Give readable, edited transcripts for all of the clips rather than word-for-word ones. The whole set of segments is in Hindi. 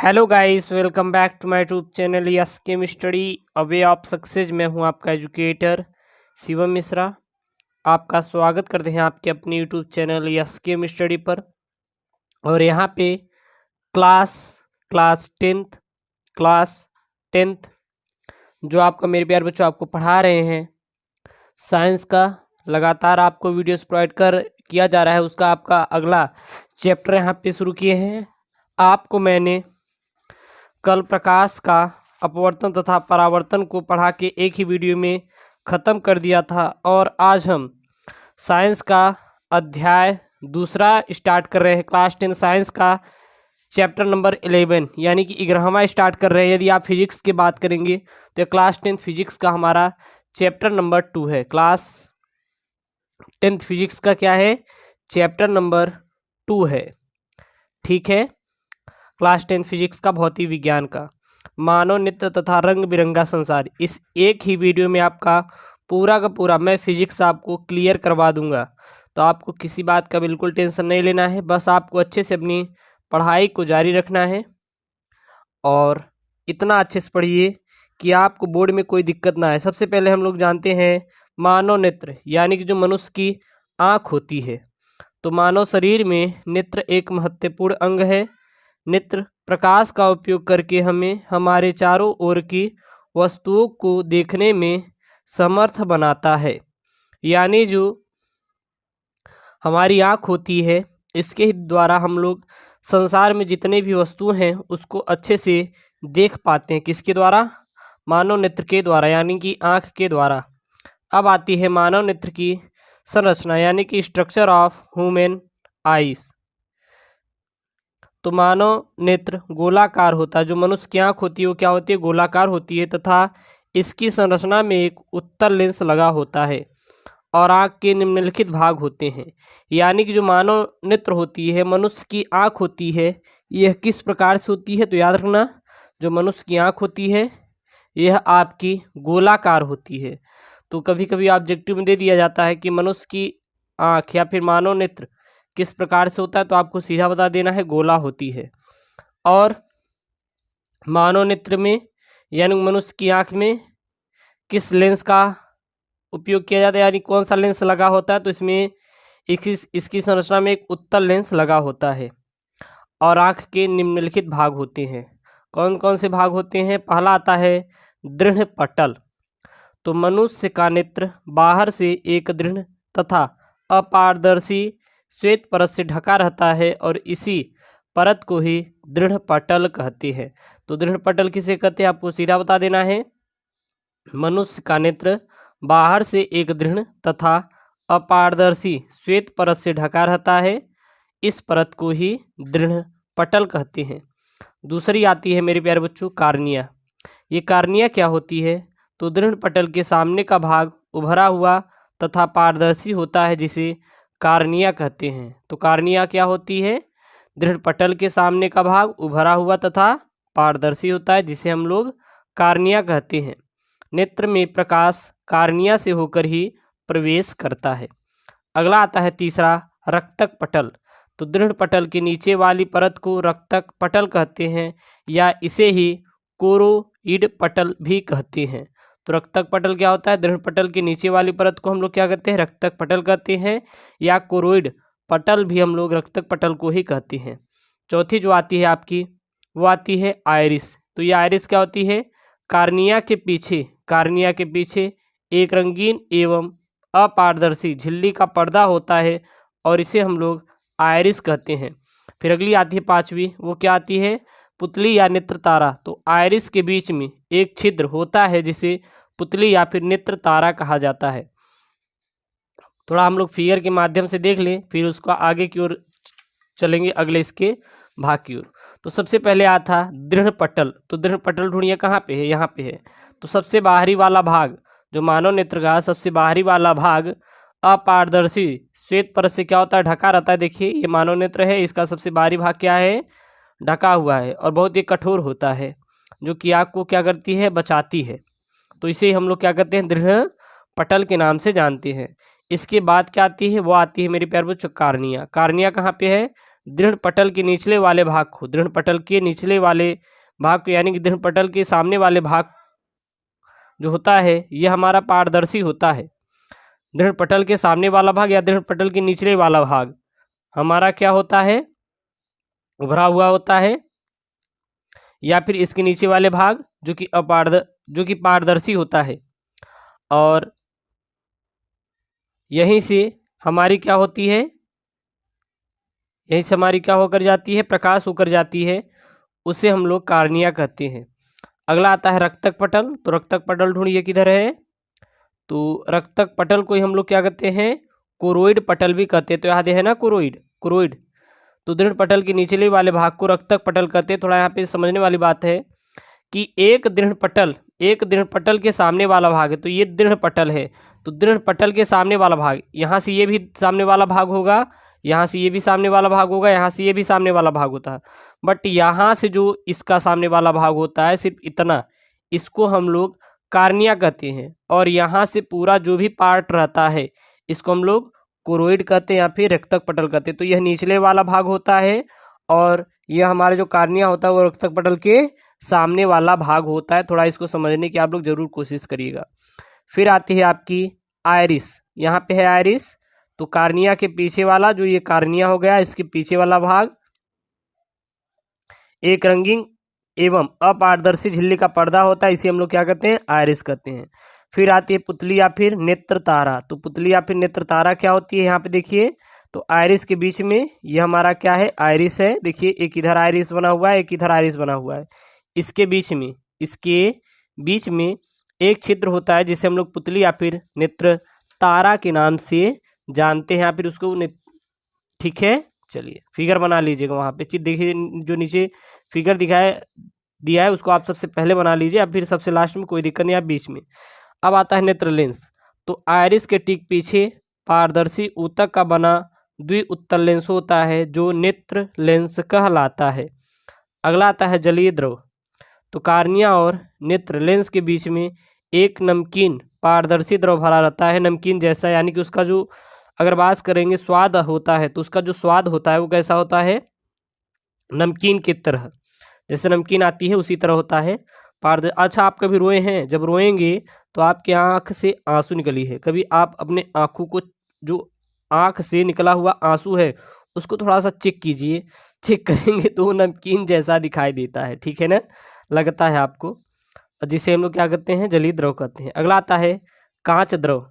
Hello guys, welcome back to my YouTube channel yes chem study a way of success. मैं हूं आपका एजुकेटर शिवम मिश्रा। आपका स्वागत करते हैं आपके अपने YouTube channel yes chem study पर। और यहां पे क्लास क्लास टेंथ जो आपका मेरे प्यारे बच्चों आपको पढ़ा रहे हैं साइंस का, लगातार आपको वीडियोस प्रोवाइड किया जा रहा है। उसका आपका अगला चैप्टर यहाँ पे शुरू किए हैं। आपको मैंने कल प्रकाश का अपवर्तन तथा परावर्तन को पढ़ा के एक ही वीडियो में ख़त्म कर दिया था और आज हम साइंस का अध्याय दूसरा स्टार्ट कर रहे हैं। क्लास 10 साइंस का चैप्टर नंबर 11 यानी कि 11वां स्टार्ट कर रहे हैं। यदि आप फिजिक्स की बात करेंगे तो क्लास 10 फिजिक्स का हमारा चैप्टर नंबर 2 है। क्लास 10 फिजिक्स का क्या है? चैप्टर नंबर 2 है। ठीक है, क्लास 10 फिजिक्स का भौतिक विज्ञान का मानव नेत्र तथा रंग बिरंगा संसार। इस एक ही वीडियो में आपका पूरा का पूरा मैं फिजिक्स आपको क्लियर करवा दूंगा। तो आपको किसी बात का बिल्कुल टेंशन नहीं लेना है, बस आपको अच्छे से अपनी पढ़ाई को जारी रखना है और इतना अच्छे से पढ़िए कि आपको बोर्ड में कोई दिक्कत ना आए। सबसे पहले हम लोग जानते हैं मानव नेत्र यानी कि जो मनुष्य की आँख होती है। तो मानव शरीर में नेत्र एक महत्वपूर्ण अंग है। नेत्र प्रकाश का उपयोग करके हमें हमारे चारों ओर की वस्तुओं को देखने में समर्थ बनाता है। यानी जो हमारी आँख होती है इसके द्वारा हम लोग संसार में जितने भी वस्तुएं हैं उसको अच्छे से देख पाते हैं। किसके द्वारा? मानव नेत्र के द्वारा, यानी कि आँख के द्वारा। अब आती है मानव नेत्र की संरचना यानी कि स्ट्रक्चर ऑफ ह्यूमन आईज। तो मानव नेत्र गोलाकार होता है। जो मनुष्य की आँख होती है वो क्या होती है? गोलाकार होती है तथा इसकी संरचना में एक उत्तल लेंस लगा होता है और आँख के निम्नलिखित भाग होते हैं। यानी कि जो मानव नेत्र होती है, मनुष्य की आँख होती है, यह किस प्रकार से होती है? तो याद रखना, जो मनुष्य की आँख होती है यह आपकी गोलाकार होती है। तो कभी कभी ऑब्जेक्टिव में दे दिया जाता है कि मनुष्य की आँख या फिर मानव नेत्र किस प्रकार से होता है, तो आपको सीधा बता देना है गोला होती है। और मानव नेत्र में यानी मनुष्य की आँख में किस लेंस का उपयोग किया जाता है, यानी कौन सा लेंस लगा होता है? तो इसमें इसकी संरचना में एक उत्तल लेंस लगा होता है और आँख के निम्नलिखित भाग होते हैं। कौन कौन से भाग होते हैं? पहला आता है दृढ़ पटल। तो मनुष्य का नेत्र बाहर से एक दृढ़ तथा अपारदर्शी श्वेत परत से ढका रहता है और इसी परत को ही दृढ़ पटल कहते हैं। तो दृढ़ पटल किसे कहते हैं आपको सीधा बता देना है। मनुष्य का नेत्र बाहर से एक दृढ़ तथा अपारदर्शी श्वेत परत से ढका रहता है, इस परत को ही दृढ़ पटल कहते हैं। दूसरी आती है मेरे प्यारे बच्चों कार्निया। ये कार्निया क्या होती है? तो दृढ़ पटल के सामने का भाग उभरा हुआ तथा पारदर्शी होता है जिसे कार्निया कहते हैं। तो कार्निया क्या होती है? दृढ़ पटल के सामने का भाग उभरा हुआ तथा पारदर्शी होता है जिसे हम लोग कार्निया कहते हैं। नेत्र में प्रकाश कार्निया से होकर ही प्रवेश करता है। अगला आता है तीसरा रक्तक पटल। तो दृढ़ पटल के नीचे वाली परत को रक्तक पटल कहते हैं या इसे ही कोरोइड पटल भी कहते हैं। तो रक्तक पटल क्या होता है? दृढ़ पटल के नीचे वाली परत को हम लोग क्या कहते हैं? रक्तक पटल कहते हैं या कोरोइड पटल भी हम लोग रक्तक पटल को ही कहते हैं। चौथी जो आती है आपकी वो आती है आइरिस। तो ये आइरिस क्या होती है? कार्निया के पीछे एक रंगीन एवं अपारदर्शी झिल्ली का पर्दा होता है और इसे हम लोग आइरिस कहते हैं। फिर अगली आती है पांचवी, वो क्या आती है? पुतली या नेत्र तारा। तो आइरिस के बीच में एक छिद्र होता है जिसे पुतली या फिर नेत्र तारा कहा जाता है। थोड़ा हम लोग फिगर के माध्यम से देख लें, फिर उसको आगे की ओर चलेंगे अगले इसके भाग की ओर। तो सबसे पहले आता था दृढ़ पटल। तो दृढ़ पटल ढूंढिए कहाँ पे है? यहाँ पे है। तो सबसे बाहरी वाला भाग जो मानव नेत्र का सबसे बाहरी वाला भाग अपारदर्शी श्वेत परत से क्या होता है? ढका रहता है। देखिए ये मानव नेत्र है, इसका सबसे बाहरी भाग क्या है? ढका हुआ है और बहुत ही कठोर होता है जो कि आँख को क्या करती है? बचाती है। तो इसे हम लोग क्या कहते हैं? दृढ़ पटल के नाम से जानते हैं। इसके बाद क्या आती है? वो आती है मेरे प्यारे बच्चों कार्निया। कार्निया कहाँ पे है? दृढ़ पटल के निचले वाले भाग को, दृढ़ पटल के निचले वाले भाग को यानी कि दृढ़ पटल के सामने वाले भाग जो होता है यह हमारा पारदर्शी होता है। दृढ़ पटल के सामने वाला भाग या दृढ़ पटल के निचले वाला भाग हमारा क्या होता है, उभरा हुआ होता है, या फिर इसके नीचे वाले भाग जो कि पारदर्शी होता है। और यहीं से हमारी क्या होती है, यहीं से हमारी क्या होकर जाती है, प्रकाश होकर जाती है, उसे हम लोग कार्निया कहते हैं। अगला आता है रक्तक पटल। तो रक्तक पटल ढूंढिए किधर है, तो रक्तक पटल को ही हम लोग क्या कहते हैं, कोरोइड पटल भी कहते हैं। तो याद है ना कोरोइड, कोरोइड। तो दृढ़ पटल के निचले वाले भाग को रक्तक पटल कहते हैं। थोड़ा यहाँ पे समझने वाली बात है कि एक दृढ़ पटल के सामने वाला भाग है, तो ये दृढ़ पटल है, तो दृढ़ पटल के सामने वाला भाग, यहाँ से ये भी सामने वाला भाग होगा, यहाँ से ये भी सामने वाला भाग होगा, यहाँ से ये भी सामने वाला भाग होता है, बट यहाँ से जो इसका सामने वाला भाग होता है सिर्फ इतना, इसको हम लोग कार्निया कहते हैं। और यहाँ से पूरा जो भी पार्ट रहता है इसको हम लोग कोरोइड कहते हैं या फिर रक्तक पटल कहते हैं। तो यह निचले वाला भाग होता है और यह हमारा जो कार्निया होता है वो रक्तक पटल के सामने वाला भाग होता है। थोड़ा इसको समझने की आप लोग जरूर कोशिश करिएगा। फिर आती है आपकी आयरिस। यहाँ पे है आयरिस, तो कार्निया के पीछे वाला जो ये कार्निया हो गया, इसके पीछे वाला भाग एक रंगीन एवं अपारदर्शी झिल्ली का पर्दा होता है, इसे हम लोग क्या कहते हैं, आयरिस कहते हैं। फिर आती है पुतली या फिर नेत्र तारा। तो पुतली या फिर नेत्र तारा क्या होती है, यहाँ पे देखिए, तो आयरिस के बीच में ये हमारा क्या है, आयरिस है। देखिए एक इधर आयरिस बना हुआ है, एक इधर आयरिस बना हुआ है। इसके बीच में एक छिद्र होता है जिसे हम लोग पुतली या फिर नेत्र तारा के नाम से जानते हैं, या फिर उसको ठीक है। चलिए फिगर बना लीजिएगा, वहाँ पे देखिए जो नीचे फिगर दिया है उसको आप सबसे पहले बना लीजिए, या फिर सबसे लास्ट में, कोई दिक्कत नहीं, आप बीच में। अब आता है नेत्र लेंस। तो आयरिस के ठीक पीछे पारदर्शी ऊतक का बना द्विउत्तल लेंस होता है जो नेत्र लेंस कहलाता है। अगला आता है जलीय द्रव। तो कार्निया और नेत्र लेंस के बीच में एक नमकीन पारदर्शी द्रव भरा रहता है, नमकीन जैसा, यानी कि उसका जो अगर बात करेंगे स्वाद होता है तो उसका जो स्वाद होता है वो कैसा होता है, नमकीन की तरह, जैसे नमकीन आती है उसी तरह होता है। अच्छा आप कभी रोए हैं, जब रोएंगे तो आपकी आँख से आंसू निकली है, कभी आप अपने आँखों को, जो आँख से निकला हुआ आंसू है उसको थोड़ा सा चेक कीजिए, चेक करेंगे तो वो नमकीन जैसा दिखाई देता है, ठीक है ना, लगता है आपको, जिसे हम लोग क्या कहते हैं, जलीय द्रव कहते हैं। अगला आता है कांच द्रव।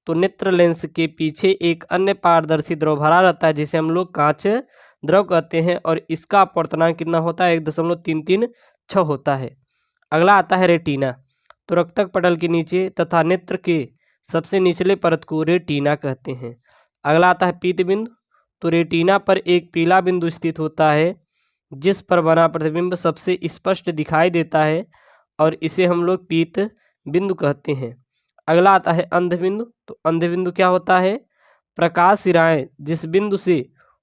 तो नेत्र लेंस के पीछे एक अन्य पारदर्शी द्रव भरा रहता है जिसे हम लोग कांच द्रव कहते हैं, और इसका अपवर्तनांक कितना होता है, 1.336 होता है। अगला आता है रेटिना। तो रक्तक पटल के नीचे तथा नेत्र के सबसे निचले परत को रेटिना कहते हैं। अगला आता है पीत बिंदु। तो रेटिना पर एक पीला बिंदु स्थित होता है जिस पर बना प्रतिबिंब सबसे स्पष्ट दिखाई देता है, और इसे हम लोग पीत बिंदु कहते हैं। अगला आता है अंध बिंदु। तो अंध बिंदु क्या होता है, प्रकाश सिराएं जिस बिंदु से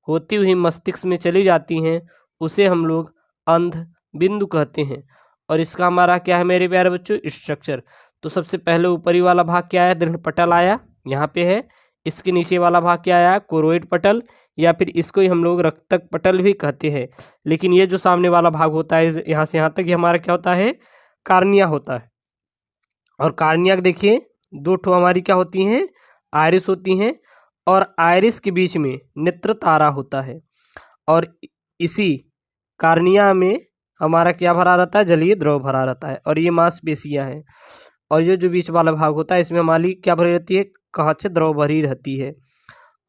होती हुई मस्तिष्क में चली जाती हैं उसे हम लोग अंध बिंदु कहते हैं। और इसका हमारा क्या है मेरे प्यारे बच्चों, स्ट्रक्चर। तो सबसे पहले ऊपरी वाला भाग क्या है, दृढ़ पटल आया, यहाँ पे है। इसके नीचे वाला भाग क्या आया, कोरोइड पटल, या फिर इसको ही हम लोग रक्तक पटल भी कहते हैं। लेकिन ये जो सामने वाला भाग होता है यहाँ से यहाँ तक, ये हमारा क्या होता है, कार्निया होता है। और कार्निया देखिए दो ठो हमारी क्या होती हैं, आयरिस होती हैं, और आयरिस के बीच में नेत्र तारा होता है, और इसी कार्निया में हमारा क्या भरा रहता है, जलीय द्रव भरा रहता है, और ये मांसपेशियां हैं। और ये जो बीच वाला भाग होता है इसमें हमारी क्या भरी रहती है, कांच द्रव भरी रहती है।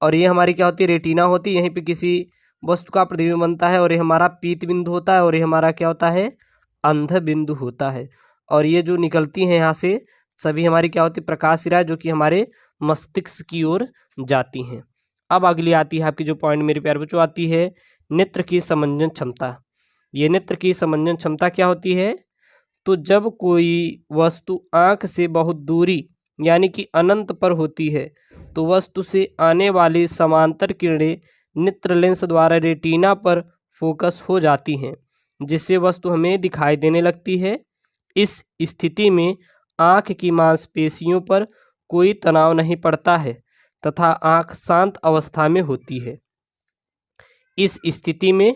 और ये हमारी क्या होती है, रेटिना होती है, यहीं पे किसी वस्तु का प्रतिबिंब बनता है, और ये हमारा पीत बिंदु होता है, और ये हमारा क्या होता है, अंध बिंदु होता है। और ये जो निकलती हैं यहाँ से सभी हमारी क्या होती है, प्रकाश सिराएं, जो कि हमारे मस्तिष्क की ओर जाती हैं। अब अगली आती है आपकी जो पॉइंट मेरे प्यारे बच्चों आती है, नेत्र की समंजन क्षमता। ये नेत्र की समंजन क्षमता क्या होती है, तो जब कोई वस्तु आँख से बहुत दूरी यानी कि अनंत पर होती है तो वस्तु से आने वाली समांतर किरणें नेत्र लेंस द्वारा रेटिना पर फोकस हो जाती हैं, जिससे वस्तु हमें दिखाई देने लगती है। इस स्थिति में आँख की मांसपेशियों पर कोई तनाव नहीं पड़ता है तथा आँख शांत अवस्था में होती है। इस स्थिति में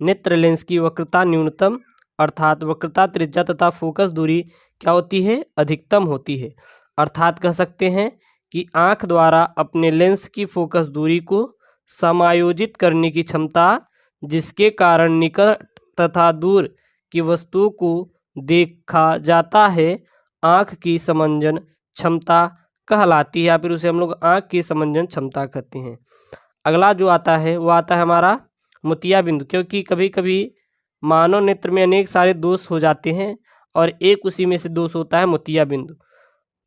नेत्र लेंस की वक्रता न्यूनतम अर्थात वक्रता त्रिज्या तथा फोकस दूरी क्या होती है, अधिकतम होती है। अर्थात कह सकते हैं कि आँख द्वारा अपने लेंस की फोकस दूरी को समायोजित करने की क्षमता, जिसके कारण निकट तथा दूर की वस्तुओं को देखा जाता है, आँख की समंजन क्षमता कहलाती है, या फिर उसे हम लोग आँख की समंजन क्षमता कहते हैं। अगला जो आता है वो आता है हमारा मोतिया बिंदु, क्योंकि कभी कभी मानव नेत्र में अनेक सारे दोष हो जाते हैं और एक उसी में से दोष होता है मोतिया बिंदु।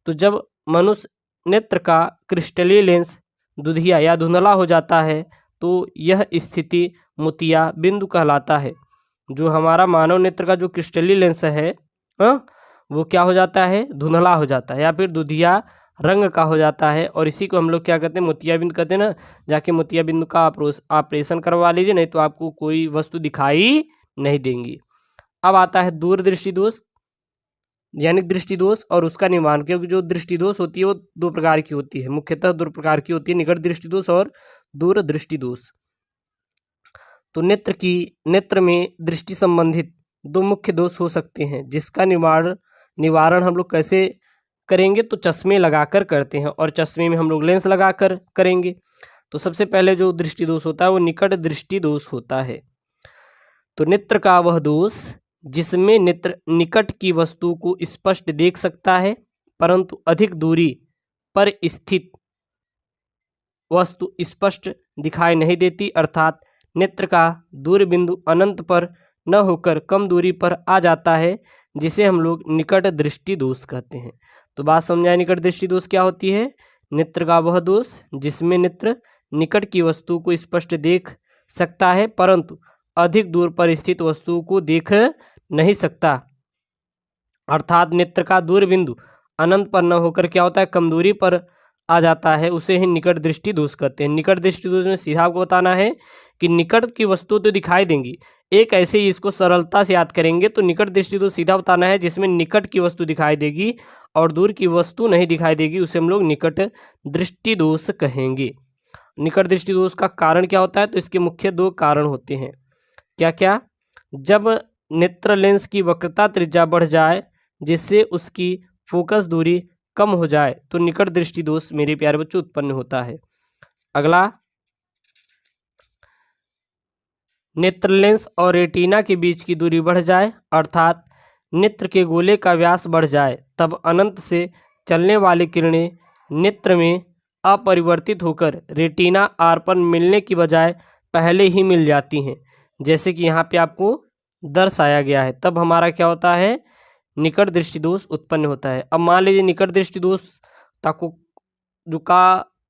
तो जब मनुष्य नेत्र का क्रिस्टलीय लेंस दुधिया या धुंधला हो जाता है तो यह स्थिति मोतिया बिंदु कहलाता है। जो हमारा मानव नेत्र का जो क्रिस्टलीय लेंस है वो क्या हो जाता है, धुंधला हो जाता है या फिर दुधिया रंग का हो जाता है, और इसी को हम लोग क्या कहते हैं, मोतिया बिंदु कहते हैं ना। जाके मोतिया बिंदु का ऑपरेशन करवा लीजिए, नहीं तो आपको कोई वस्तु दिखाई नहीं देंगी। अब आता है दूरदृष्टि दोष यानी दृष्टि दोष और उसका निवारण, क्योंकि जो दृष्टि दोष होती है वो दो प्रकार की होती है, मुख्यतः दो प्रकार की होती है, निकट दृष्टि दोष और दूर दृष्टि दोष। तो नेत्र में दृष्टि संबंधित दो मुख्य दोष हो सकते हैं, जिसका निवारण हम लोग कैसे करेंगे, तो चश्मे लगाकर करते हैं, और चश्मे में हम लोग लेंस लगाकर करेंगे। तो सबसे पहले जो दृष्टि दोष होता है वो निकट दृष्टि दोष होता है। तो नेत्र का वह दोष जिसमें नेत्र निकट की वस्तु को स्पष्ट देख सकता है, परंतु अधिक दूरी पर स्थित वस्तु स्पष्ट दिखाई नहीं देती, अर्थात नेत्र का दूर बिंदु अनंत पर न होकर कम दूरी पर आ जाता है, जिसे हम लोग निकट दृष्टि दोष कहते हैं। तो बात समझाए, निकट दृष्टि दोष क्या होती है, नेत्र का वह दोष जिसमें नेत्र निकट की वस्तु को स्पष्ट देख सकता है, परंतु अधिक दूर पर स्थित वस्तु को देख नहीं सकता, अर्थात नेत्र का दूर बिंदु अनंत पर न होकर क्या होता है, कम दूरी पर आ जाता है, उसे ही निकट दृष्टि दोष कहते हैं। निकट दृष्टि दोष में सीधा आपको बताना है कि निकट की वस्तु तो दिखाई देंगी, एक ऐसे ही इसको सरलता से याद करेंगे। तो निकट दृष्टि दोष सीधा बताना है जिसमें निकट की वस्तु दिखाई देगी और दूर की वस्तु नहीं दिखाई देगी, उसे हम लोग निकट दृष्टि दोष कहेंगे। निकट दृष्टि दोष का कारण क्या होता है, तो इसके मुख्य दो कारण होते हैं। क्या क्या, जब नेत्र लेंस की वक्रता त्रिज्या बढ़ जाए जिससे उसकी फोकस दूरी कम हो जाए तो निकट दृष्टि दोष मेरे प्यारे बच्चों उत्पन्न होता है। अगला, नेत्र लेंस और रेटिना के बीच की दूरी बढ़ जाए, अर्थात नेत्र के गोले का व्यास बढ़ जाए, तब अनंत से चलने वाली किरणें नेत्र में अपरिवर्तित होकर रेटिना अर्पण मिलने की बजाय पहले ही मिल जाती हैं, जैसे कि यहाँ पे आपको दर्शाया गया है। तब हमारा क्या होता है, निकट दृष्टि दोष उत्पन्न होता है। अब मान लीजिए निकट दृष्टि दोष को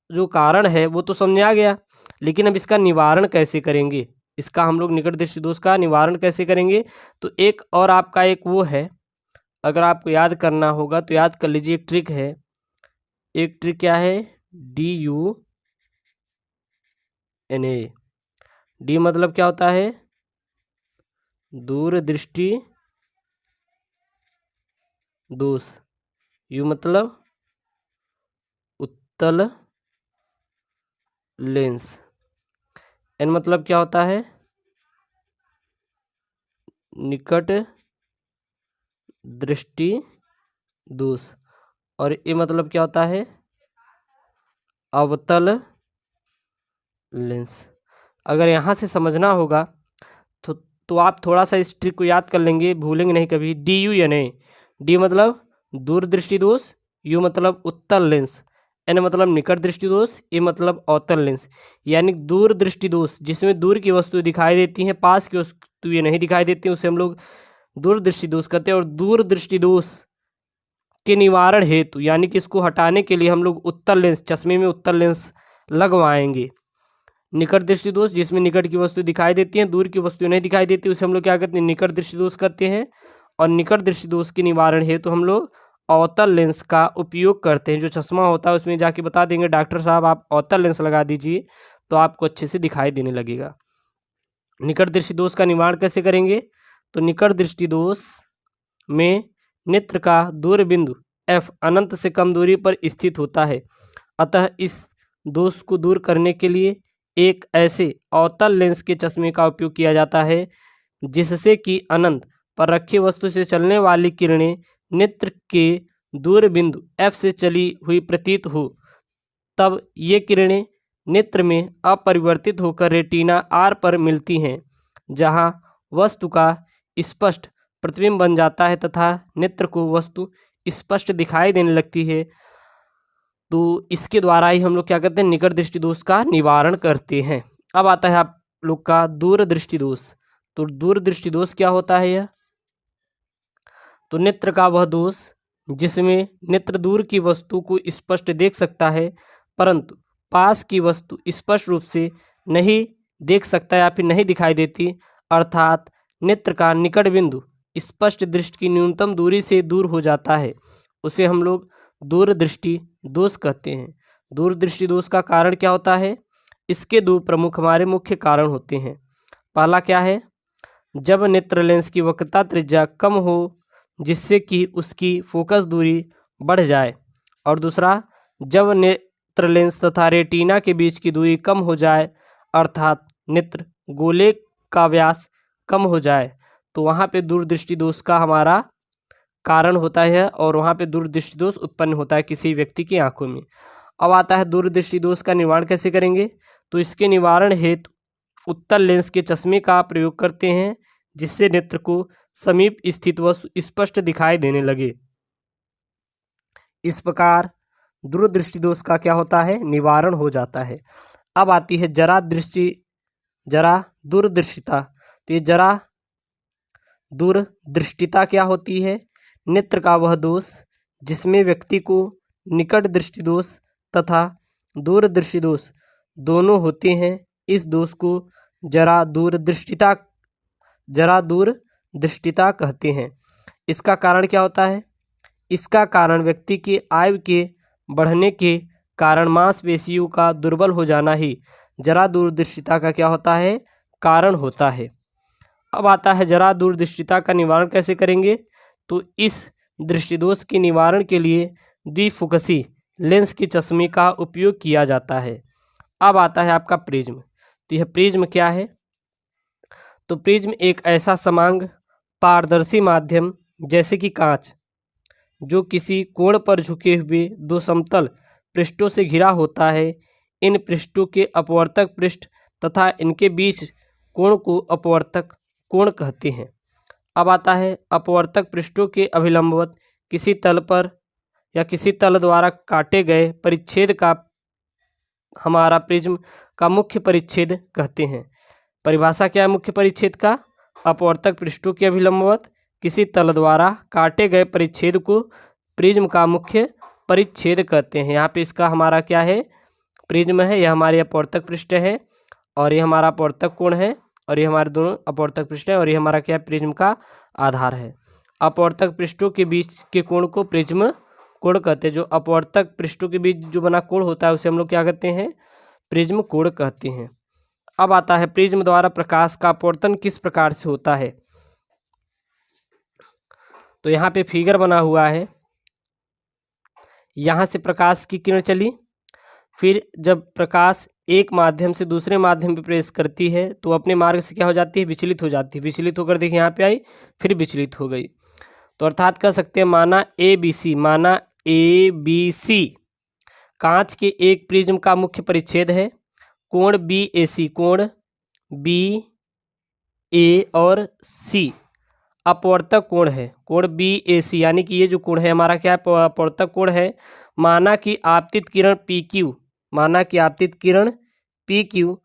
जो कारण है वो तो समझा गया, लेकिन अब इसका निवारण कैसे करेंगे, इसका हम लोग निकट दृष्टि दोष का निवारण कैसे करेंगे। तो एक और आपका एक वो है, अगर आपको याद करना होगा तो याद कर लीजिए, एक ट्रिक है। एक ट्रिक क्या है, DUNA। डी मतलब क्या होता है, दूरदृष्टि दोष, यू मतलब उत्तल लेंस, एन मतलब क्या होता है, निकट दृष्टि दोष, और ए मतलब क्या होता है, अवतल लेंस। अगर यहाँ से समझना होगा तो आप थोड़ा सा इस ट्रिक को याद कर लेंगे, भूलेंगे नहीं कभी। DUNA, डी मतलब दूरदृष्टि दोष, यू मतलब उत्तल लेंस, एन मतलब निकट दृष्टि दोष, ए मतलब अवतल लेंस। यानी दूर दृष्टि दोष जिसमें दूर की वस्तु दिखाई देती हैं, पास की वस्तु ये नहीं दिखाई देती, उसे हम लोग दूर दृष्टि दोष कहते हैं। और दूर दृष्टि दोष के निवारण हेतु यानी कि इसको हटाने के लिए हम लोग उत्तल लेंस, चश्मे में उत्तल लेंस लगवाएंगे। निकट दृष्टि दोष जिसमें निकट की वस्तु दिखाई देती है, दूर की वस्तु नहीं दिखाई देती, उसे हम लोग क्या कहते हैं, निकट दृष्टि दोष कहते हैं। और निकट दृष्टि दोष के निवारण हेतु हम लोग अवतल लेंस का उपयोग करते हैं। जो चश्मा होता है उसमें जाके बता देंगे डॉक्टर साहब आप अवतल लेंस लगा दीजिए तो आपको अच्छे से दिखाई देने लगेगा। निकट दृष्टि दोष का निवारण कैसे करेंगे, तो निकट दृष्टि दोष में नेत्र का दूर बिंदु F अनंत से कम दूरी पर स्थित होता है, अतः इस दोष को दूर करने के लिए एक ऐसे अवतल लेंस के चश्मे का उपयोग किया जाता है जिससे कि अनंत पर रखी वस्तु से चलने वाली किरणें नेत्र के दूर बिंदु F से चली हुई प्रतीत हो, तब ये किरणें नेत्र में अपरिवर्तित होकर रेटिना R पर मिलती हैं, जहां वस्तु का स्पष्ट प्रतिबिंब बन जाता है तथा नेत्र को वस्तु स्पष्ट दिखाई देने लगती है। तो इसके द्वारा ही हम लोग क्या करते हैं, निकट दृष्टि दोष का निवारण करते हैं। अब आता है आप लोग का दूर दृष्टि दोष। तो दूर दृष्टि दोष क्या होता है यह? तो नेत्र का वह दोष जिसमें नेत्र दूर की वस्तु को स्पष्ट देख सकता है परंतु पास की वस्तु स्पष्ट रूप से नहीं देख सकता या फिर नहीं दिखाई देती, अर्थात नेत्र का निकट बिंदु स्पष्ट दृष्टि की न्यूनतम दूरी से दूर हो जाता है, उसे हम लोग दूर दृष्टि दोष कहते हैं। दूर दृष्टि दोष का कारण क्या होता है? इसके दो प्रमुख हमारे मुख्य कारण होते हैं। पहला क्या है? जब नेत्र लेंस की वक्रता त्रिज्या कम हो जिससे कि उसकी फोकस दूरी बढ़ जाए, और दूसरा जब नेत्र लेंस तथा रेटिना के बीच की दूरी कम हो जाए अर्थात नेत्र गोले का व्यास कम हो जाए, तो वहाँ पे दूरदृष्टि दोष का हमारा कारण होता है और वहाँ पे दूरदृष्टि दोष उत्पन्न होता है किसी व्यक्ति की आंखों में। अब आता है दूरदृष्टि दोष का निवारण कैसे करेंगे? तो इसके निवारण हेतु उत्तल लेंस के चश्मे का प्रयोग करते हैं जिससे नेत्र को समीप स्थित वस्तु स्पष्ट दिखाई देने लगे। इस प्रकार दूरदृष्टि दोष का क्या होता है? निवारण हो जाता है। अब आती है जरा दूरदृष्टिता। तो ये जरा दूरदृष्टिता क्या होती है? नेत्र का वह दोष जिसमें व्यक्ति को निकट दृष्टि दोष तथा दूरदृष्टि दोष दोनों होते हैं। इस दोष को जरा दूरदृष्टिता कहते हैं। इसका कारण क्या होता है? इसका कारण व्यक्ति की आयु के बढ़ने के कारण मांसपेशियों का दुर्बल हो जाना ही जरा दूरदृष्टिता का क्या होता है? कारण होता है। अब आता है जरा दूरदृष्टिता का निवारण कैसे करेंगे? तो इस दृष्टिदोष के निवारण के लिए द्विफोकसी लेंस के चश्मे का उपयोग किया जाता है। अब आता है आपका प्रिज्म। तो यह प्रिज्म क्या है? तो प्रिज्म एक ऐसा समांग पारदर्शी माध्यम जैसे कि कांच जो किसी कोण पर झुके हुए दो समतल पृष्ठों से घिरा होता है। इन पृष्ठों के अपवर्तक पृष्ठ तथा इनके बीच कोण को अपवर्तक कोण कहते हैं। अब आता है अपवर्तक पृष्ठों के अभिलंबवत किसी तल पर या किसी तल द्वारा काटे गए परिच्छेद का हमारा प्रिज्म का मुख्य परिच्छेद कहते हैं। परिभाषा क्या है मुख्य परिच्छेद का? अपवर्तक पृष्ठों के अभिलंबवत किसी तल द्वारा काटे गए परिच्छेद को प्रिज्म का मुख्य परिच्छेद कहते हैं। यहाँ पे इसका हमारा क्या है? प्रिज्म है, यह हमारे अपवर्तक पृष्ठ है और ये हमारा अपवर्तक कोण है और ये हमारे दोनों अपवर्तक पृष्ठ है और ये हमारा क्या है? प्रिज्म का आधार है। अपवर्तक पृष्ठों के बीच के कोण को प्रिज्म कोण कहते हैं। जो अपवर्तक पृष्ठों के बीच जो बना कोण होता है उसे हम लोग क्या कहते हैं? प्रिज्म कोण कहते हैं। अब आता है प्रिज्म द्वारा प्रकाश का अपवर्तन किस प्रकार से होता है? तो यहाँ पे फिगर बना हुआ है। यहाँ से प्रकाश की किरण चली, फिर जब प्रकाश एक माध्यम से दूसरे माध्यम पे प्रवेश करती है तो अपने मार्ग से क्या हो जाती है? विचलित हो जाती है। विचलित होकर देखिए यहाँ पे आई, फिर विचलित हो गई। तो अर्थात कह सकते हैं माना ए बी सी कांच के एक प्रिज्म का मुख्य परिच्छेद है। कोण BAC, कोण BA और C अपवर्तक कोण है। कोण BAC यानी कि ये जो कोण है हमारा क्या है? अपवर्तक कोण है। माना कि आपतित किरण PQ, माना कि आपतित किरण PQ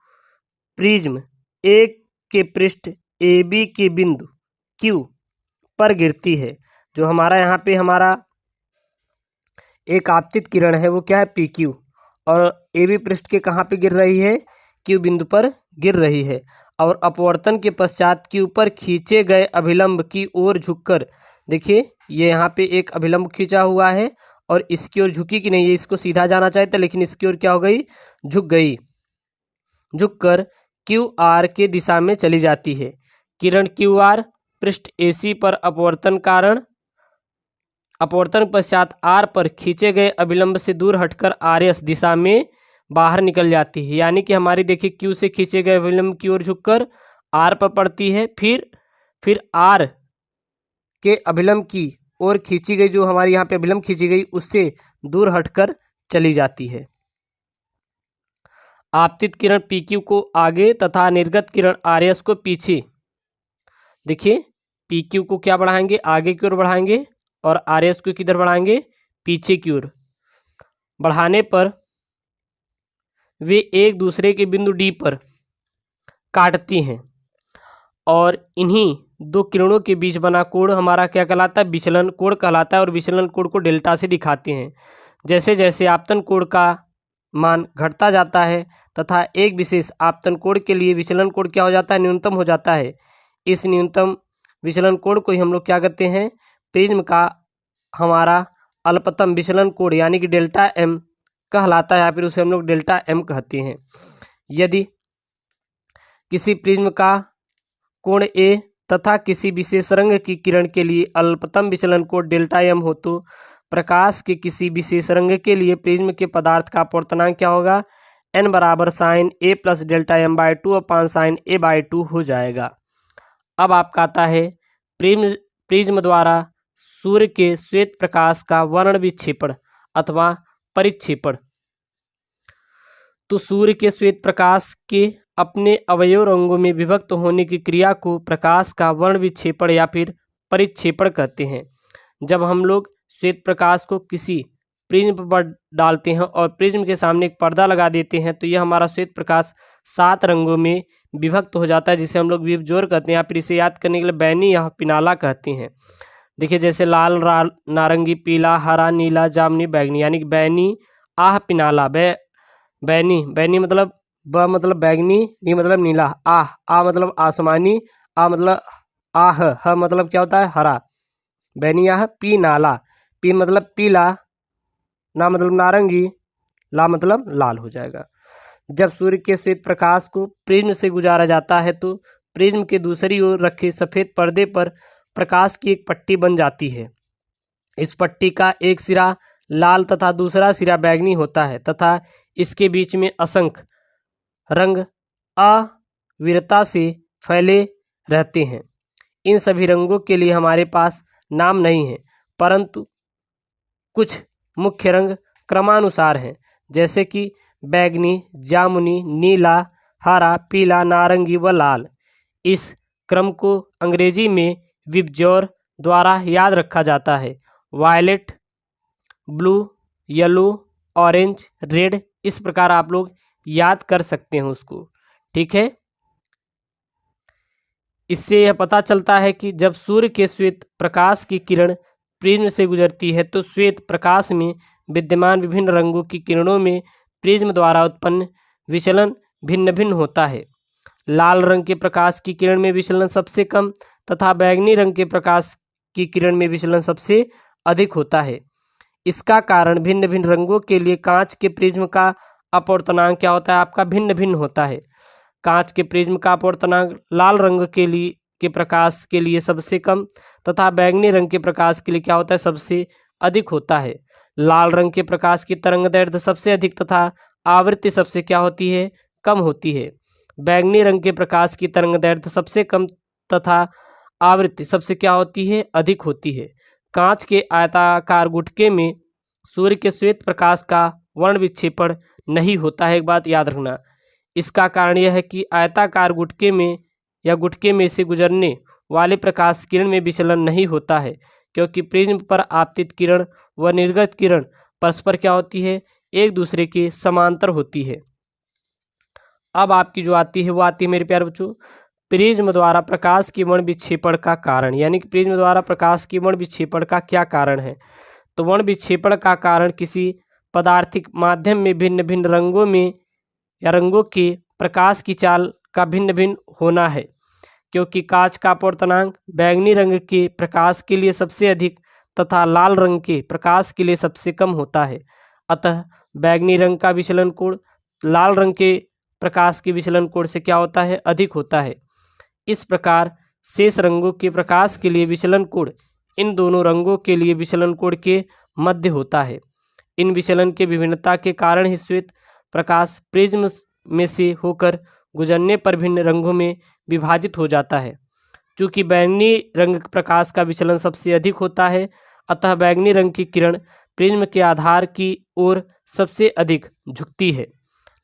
प्रिज्म एक के पृष्ठ AB के बिंदु Q पर गिरती है। जो हमारा यहाँ पे हमारा एक आपतित किरण है वो क्या है? PQ, और AB पृष्ठ के कहाँ पे गिर रही है? Q बिंदु पर गिर रही है। और अपवर्तन के पश्चात Q पर खींचे गए अभिलंब की ओर झुककर, देखिए ये यहाँ पे एक अभिलंब खींचा हुआ है और इसकी ओर झुकी कि नहीं, ये इसको सीधा जाना चाहता लेकिन इसकी ओर क्या हो गई? झुक गई। झुककर QR के दिशा में चली जाती है। किरण QR पृष्ठ AC पर अपवर्तन पश्चात R पर खींचे गए अभिलंब से दूर हटकर RS दिशा में बाहर निकल जाती है, यानी कि हमारी देखिए क्यू से खींचे गए अभिलंब की ओर झुककर आर पर पड़ती है, फिर आर के अभिलंब की ओर खींची गई, जो हमारी यहाँ पे अभिलंब खींची गई उससे दूर हटकर चली जाती है। आपतित किरण PQ को आगे तथा निर्गत किरण RS को पीछे। देखिए PQ को क्या बढ़ाएंगे, आगे की ओर बढ़ाएंगे, और RS को किधर बढ़ाएंगे, पीछे की ओर। बढ़ाने पर वे एक दूसरे के बिंदु D पर काटती हैं, और इन्हीं दो किरणों के बीच बना कोण हमारा क्या कहलाता है, विचलन कोण कहलाता है, और विचलन कोण को डेल्टा से दिखाते हैं। जैसे जैसे आपतन कोण का मान घटता जाता है तथा एक विशेष आपतन कोण के लिए विचलन कोण क्या हो जाता है, न्यूनतम हो जाता है। इस न्यूनतम विचलन कोण को ही हम लोग क्या कहते हैं, प्रिज्म का हमारा अल्पतम विचलन कोण यानी कि डेल्टा M कहलाता है, या फिर उसे हम लोग डेल्टा M कहते हैं। यदि किसी प्रिज्म का कोण A तथा किसी विशेष रंग की किरण के लिए अल्पतम विचलन कोण डेल्टा M हो, तो प्रकाश के किसी विशेष रंग के लिए प्रिज्म के पदार्थ का अपवर्तनांक क्या होगा, n बराबर sine A plus delta M by 2 upon sine A by 2 हो जाएगा। अब आपका आता है प्रिज्म द्वारा सूर्य के श्वेत प्रकाश का वर्ण विक्षेपण अथवा परिक्षेपण। तो सूर्य के श्वेत प्रकाश के अपने अवयव रंगों में विभक्त होने की क्रिया को प्रकाश का वर्ण विक्षेपण या फिर परिक्षेपण कहते हैं। जब हम लोग श्वेत प्रकाश को किसी प्रिज्म पर डालते हैं और प्रिज्म के सामने एक पर्दा लगा देते हैं, तो यह हमारा श्वेत प्रकाश 7 रंगों में विभक्त हो जाता है, जिसे हम लोग विभजोर कहते हैं, या फिर इसे याद करने के लिए बैनी या पिनाला कहते हैं। देखिए जैसे लाल, नारंगी, पीला, हरा, नीला, जामुनी, बैगनी, यानी कि बैनी, आह, पिनाला। बैनी मतलब ब मतलब बैगनी, नी मतलब नीला, आ मतलब आसमानी, आ मतलब आह, ह मतलब क्या होता है, हरा। बैनी आह, पी नाला, पी मतलब पीला, ना मतलब नारंगी, ला मतलब लाल हो जाएगा। जब सूर्य के श्वेत प्रकाश को प्रिज्म से गुजारा जाता है, तो प्रिज्म के दूसरी ओर रखे सफेद पर्दे पर प्रकाश की एक पट्टी बन जाती है। इस पट्टी का एक सिरा लाल तथा दूसरा सिरा बैगनी होता है, तथा इसके बीच में असंख्य रंग अविरता से फैले रहते हैं। इन सभी रंगों के लिए हमारे पास नाम नहीं है, परंतु कुछ मुख्य रंग क्रमानुसार हैं, जैसे कि बैगनी, जामुनी, नीला, हरा, पीला, नारंगी व लाल। इस क्रम को अंग्रेजी में विबजोर द्वारा याद रखा जाता है। Violet, blue, yellow, orange, red, इस प्रकार आप लोग याद कर सकते हैं उसको, ठीक है। इससे यह पता चलता है कि जब सूर्य के श्वेत प्रकाश की किरण प्रिज्म से गुजरती है, तो श्वेत प्रकाश में विद्यमान विभिन्न रंगों की किरणों में प्रिज्म द्वारा उत्पन्न विचलन भिन्न भिन्न होता है। लाल रंग के प्रकाश की किरण में विचलन सबसे कम तथा बैगनी रंग के प्रकाश की किरण में विचलन सबसे अधिक होता है। इसका कारण भिन्न भिन्न रंगों के लिए कांच के प्रिज्म का अपवर्तनांक क्या होता है, आपका भिन्न भिन्न होता है। कांच के प्रिज्म का अपवर्तनांक लाल रंग के प्रकाश के लिए सबसे कम तथा बैगनी रंग के प्रकाश के लिए क्या होता है, सबसे अधिक होता है। लाल रंग के प्रकाश की तरंगदैर्ध्य सबसे अधिक तथा आवृत्ति सबसे क्या होती है, कम होती है। बैगनी रंग के प्रकाश की तरंगदैर्ध्य सबसे कम तथा आवृत्ति सबसे क्या होती है, अधिक होती है। कांच के आयताकार गुटके में सूर्य के श्वेत प्रकाश का वर्ण विक्षेपण नहीं होता है, एक बात याद रखना। इसका कारण यह है कि आयताकार गुटके में या गुटके में से गुजरने वाले प्रकाश किरण में विचलन नहीं होता है, क्योंकि प्रिज्म पर आपतित किरण व निर्गत किरण परस्पर क्या होती है, एक दूसरे के समांतर होती है। अब आपकी जो आती है वो आती है मेरे प्यारे बच्चों, प्रिज्म द्वारा प्रकाश की वर्ण विक्षेपण का कारण, यानी कि प्रिज्म द्वारा प्रकाश की वर्ण विक्षेपण का क्या कारण है। तो वर्ण विक्षेपण का कारण किसी पदार्थिक माध्यम में भिन्न भिन्न रंगों में या रंगों के प्रकाश की चाल का भिन्न भिन्न होना है, क्योंकि कांच का अपवर्तनांक बैगनी रंग के प्रकाश के लिए सबसे अधिक तथा लाल रंग के प्रकाश के लिए सबसे कम होता है। अतः बैगनी रंग का विचलन कोण लाल रंग के प्रकाश के विचलन कोण से क्या होता है, अधिक होता है। इस प्रकार शेष रंगों के प्रकाश के लिए विचलन कोण इन दोनों रंगों के लिए विचलन कोण के मध्य होता है। इन विचलन के विभिन्नता के कारण ही श्वेत प्रकाश प्रिज्म में से होकर गुजरने पर भिन्न रंगों में विभाजित हो जाता है। चूँकि बैंगनी रंग प्रकाश का विचलन सबसे अधिक होता है, अतः बैंगनी रंग की किरण प्रिज्म के आधार की ओर सबसे अधिक झुकती है।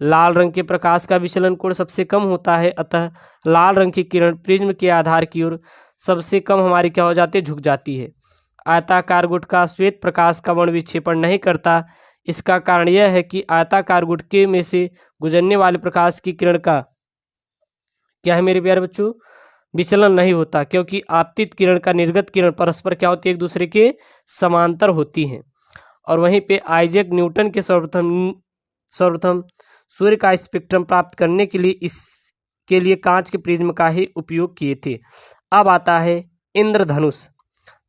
लाल रंग के प्रकाश का विचलन कोण सबसे कम होता है, अतः लाल रंग की किरण प्रिज्म के आधार की ओर सबसे कम हमारी क्या हो जाती है, झुक जाती है। आयताकार गुटका श्वेत प्रकाश का वर्ण विक्षेपण नहीं करता। इसका कारण यह है कि आयताकार गुटके में से गुजरने वाले प्रकाश की किरण का क्या है मेरे प्यारे बच्चों, विचलन नहीं होता, क्योंकि आपतित किरण का निर्गत किरण परस्पर क्या होती है, एक दूसरे के समांतर होती हैं। और वहीं पे आइजैक न्यूटन के सर्वप्रथम सूर्य का स्पेक्ट्रम प्राप्त करने के लिए इसके लिए कांच के प्रिज्म का ही उपयोग किए थे। अब आता है इंद्रधनुष।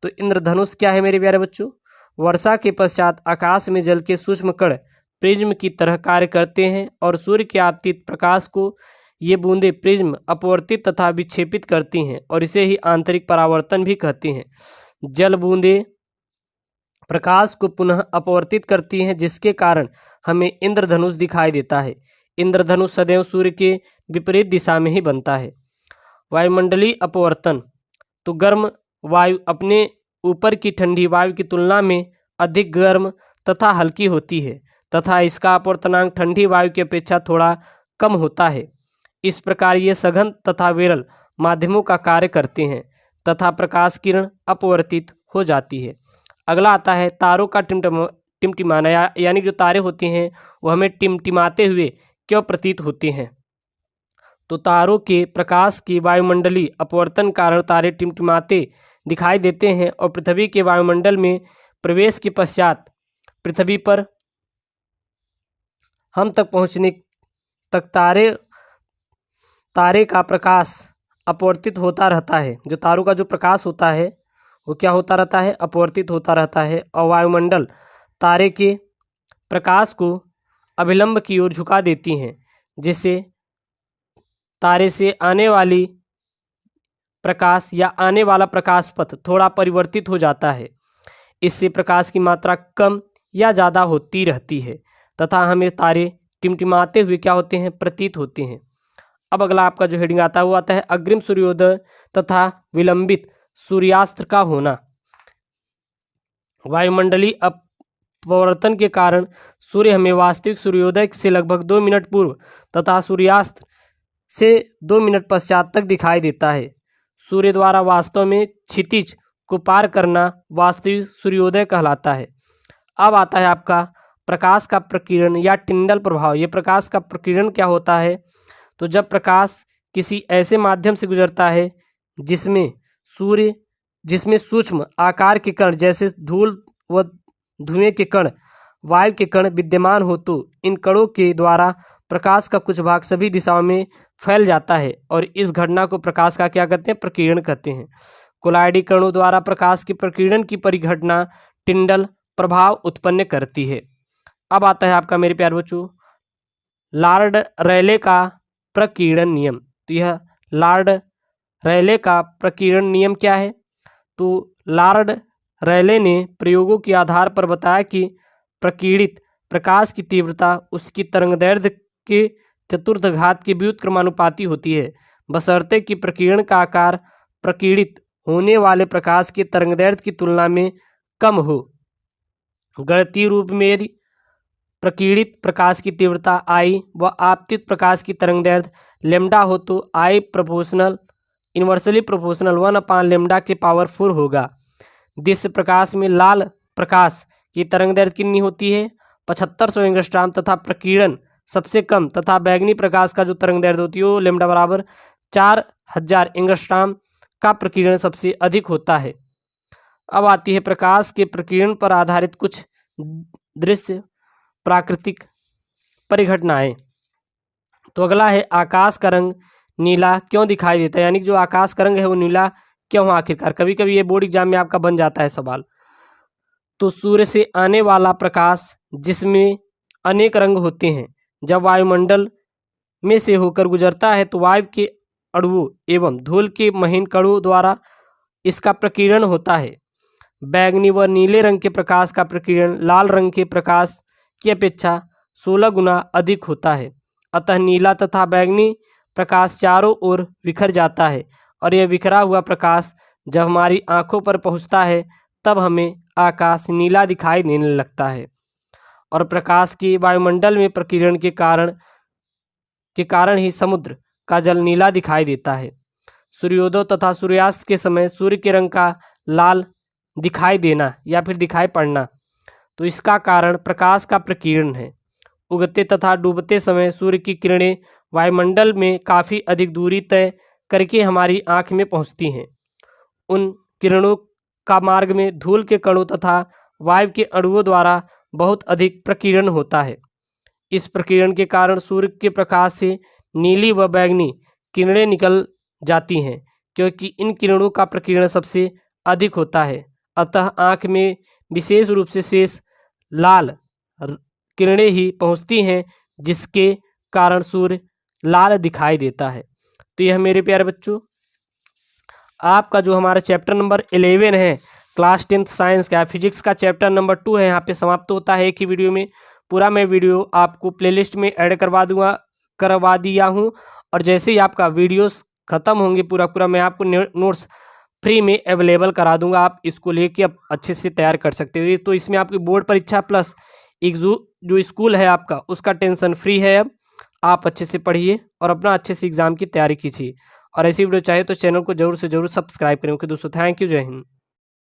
तो इंद्रधनुष क्या है मेरे प्यारे बच्चों, वर्षा के पश्चात आकाश में जल के सूक्ष्म कण प्रिज्म की तरह कार्य करते हैं और सूर्य के आपतित प्रकाश को ये बूंदें प्रिज्म अपवर्तित तथा विक्षेपित करती हैं और इसे ही आंतरिक परावर्तन भी कहते हैं। जल बूंदें प्रकाश को पुनः अपवर्तित करती हैं, जिसके कारण हमें इंद्रधनुष दिखाई देता है। इंद्रधनुष सदैव सूर्य के विपरीत दिशा में ही बनता है। वायुमंडलीय अपवर्तन। तो गर्म वायु अपने ऊपर की ठंडी वायु की तुलना में अधिक गर्म तथा हल्की होती है तथा इसका अपवर्तनांक ठंडी वायु की अपेक्षा थोड़ा कम होता है। इस प्रकार ये सघन तथा विरल माध्यमों का कार्य करते हैं तथा प्रकाश किरण अपवर्तित हो जाती है। अगला आता है तारों का टिमटिमाना, यानी जो तारे होते हैं वो हमें टिमटिमाते हुए क्यों प्रतीत होते हैं। तो तारों के प्रकाश की वायुमंडलीय अपवर्तन कारण तारे टिमटिमाते दिखाई देते हैं और पृथ्वी के वायुमंडल में प्रवेश के पश्चात पृथ्वी पर हम तक पहुंचने तक तारे का प्रकाश अपवर्तित होता रहता है। जो तारों का जो प्रकाश होता है वो क्या होता रहता है, अपवर्तित होता रहता है और वायुमंडल तारे के प्रकाश को अभिलंब की ओर झुका देती हैं, जिससे तारे से आने वाली प्रकाश या आने वाला प्रकाश पथ थोड़ा परिवर्तित हो जाता है। इससे प्रकाश की मात्रा कम या ज़्यादा होती रहती है तथा हमें तारे टिमटिमाते हुए क्या होते हैं, प्रतीत होते हैं। अब अगला आपका जो हेडिंग आता है वो आता है अग्रिम सूर्योदय तथा विलंबित सूर्यास्त का होना। वायुमंडलीय अपवर्तन के कारण सूर्य हमें वास्तविक सूर्योदय से लगभग 2 मिनट पूर्व तथा सूर्यास्त से 2 मिनट पश्चात तक दिखाई देता है। सूर्य द्वारा वास्तव में क्षितिज को पार करना वास्तविक सूर्योदय कहलाता है। अब आता है आपका प्रकाश का प्रकीर्णन या टिंडल प्रभाव। ये प्रकाश का प्रकीर्णन क्या होता है, तो जब प्रकाश किसी ऐसे माध्यम से गुजरता है जिसमें सूक्ष्म आकार के कण जैसे धूल व धुएं के कण, वायु के कण विद्यमान हो, तो इन कणों के द्वारा प्रकाश का कुछ भाग सभी दिशाओं में फैल जाता है और इस घटना को प्रकाश का क्या कहते हैं, प्रकीर्णन कहते हैं। कोलाइडी कणों द्वारा प्रकाश के प्रकीर्णन की परिघटना टिंडल प्रभाव उत्पन्न करती है। अब आता है आपका मेरे प्यारे बच्चों लॉर्ड रेले का प्रकीर्णन नियम। तो यह लॉर्ड रेले का प्रकीर्णन नियम क्या है, तो लॉर्ड रेले ने प्रयोगों के आधार पर बताया कि प्रकीर्णित प्रकाश की तीव्रता उसकी तरंगदैर्घ्य के चतुर्थ घात के व्युत्क्रमानुपाती होती है, बशर्ते कि प्रकीर्णन का आकार प्रकीर्णित होने वाले प्रकाश के तरंगदैर्घ्य की तुलना में कम हो। गणितीय रूप में यदि प्रकीर्णित प्रकाश की तीव्रता I व आपतित प्रकाश की तरंगदैर्घ्य लैम्डा हो तो I इन्वर्सली प्रोपोर्शनल 1/λ के पावर 4 होगा। दृश्य प्रकाश में लाल प्रकाश की तरंगदैर्घ्य कितनी होती है, 7500 एंगस्ट्रॉम तथा प्रकीर्णन सबसे कम तथा बैगनी प्रकाश का जो तरंगदैर्घ्य होती है वो लैम्डा बराबर 4000 एंगस्ट्रॉम का प्रकीर्णन सबसे अधिक होता है। अब आती है प्रकाश के प्रकीर्णन पर आधारित कुछ दृश्य प्राकृतिक परिघटनाएं। तो अगला है आकाश का रंग नीला क्यों दिखाई देता है, यानी कि जो आकाश का रंग है वो नीला क्यों आखिरकार, कभी कभी ये बोर्ड एग्जाम में आपका बन जाता है सवाल। तो सूर्य से आने वाला प्रकाश जिसमें अनेक रंग होते हैं, जब वायुमंडल में से होकर गुजरता है तो वायु के अणुओं एवं धूल के महीन कणों द्वारा इसका प्रकीर्णन होता है। बैंगनी व नीले रंग के प्रकाश का प्रकीर्णन लाल रंग के प्रकाश की अपेक्षा 16 गुना अधिक होता है। अतः नीला तथा बैंगनी प्रकाश चारों ओर बिखर जाता है और यह बिखरा हुआ प्रकाश जब हमारी आँखों पर पहुँचता है तब हमें आकाश नीला दिखाई देने लगता है। और प्रकाश के वायुमंडल में प्रकीर्णन के कारण ही समुद्र का जल नीला दिखाई देता है। सूर्योदय तथा सूर्यास्त के समय सूर्य के रंग का लाल दिखाई देना या फिर दिखाई पड़ना, तो इसका कारण प्रकाश का प्रकीर्णन है। उगते तथा डूबते समय सूर्य की किरणें वायुमंडल में काफ़ी अधिक दूरी तय करके हमारी आँख में पहुँचती हैं। उन किरणों का मार्ग में धूल के कणों तथा वायु के अणुओं द्वारा बहुत अधिक प्रकीर्णन होता है। इस प्रकीर्णन के कारण सूर्य के प्रकाश से नीली व बैंगनी किरणें निकल जाती हैं, क्योंकि इन किरणों का प्रकीर्णन सबसे अधिक होता है। अतः आँख में विशेष रूप से शेष लाल किरणें ही पहुँचती हैं, जिसके कारण सूर्य लाल दिखाई देता है। तो यह मेरे प्यारे बच्चों आपका जो हमारा चैप्टर नंबर 11 है क्लास 10th साइंस का, फिजिक्स का चैप्टर नंबर 2 है, यहाँ पे समाप्त होता है एक ही वीडियो में। पूरा मैं वीडियो आपको प्लेलिस्ट में ऐड करवा दिया हूँ और जैसे ही आपका वीडियोस ख़त्म होंगे पूरा मैं आपको नोट्स फ्री में अवेलेबल करा दूंगा। आप इसको लेके अब अच्छे से तैयार कर सकते हो। तो इसमें आपकी बोर्ड परीक्षा प्लस एक जो स्कूल है आपका उसका टेंशन फ्री है। अब आप अच्छे से पढ़िए और अपना अच्छे से एग्ज़ाम की तैयारी कीजिए। और ऐसी वीडियो चाहिए तो चैनल को जरूर से जरूर सब्सक्राइब करें। ओके दोस्तों, थैंक यू, जय हिंद।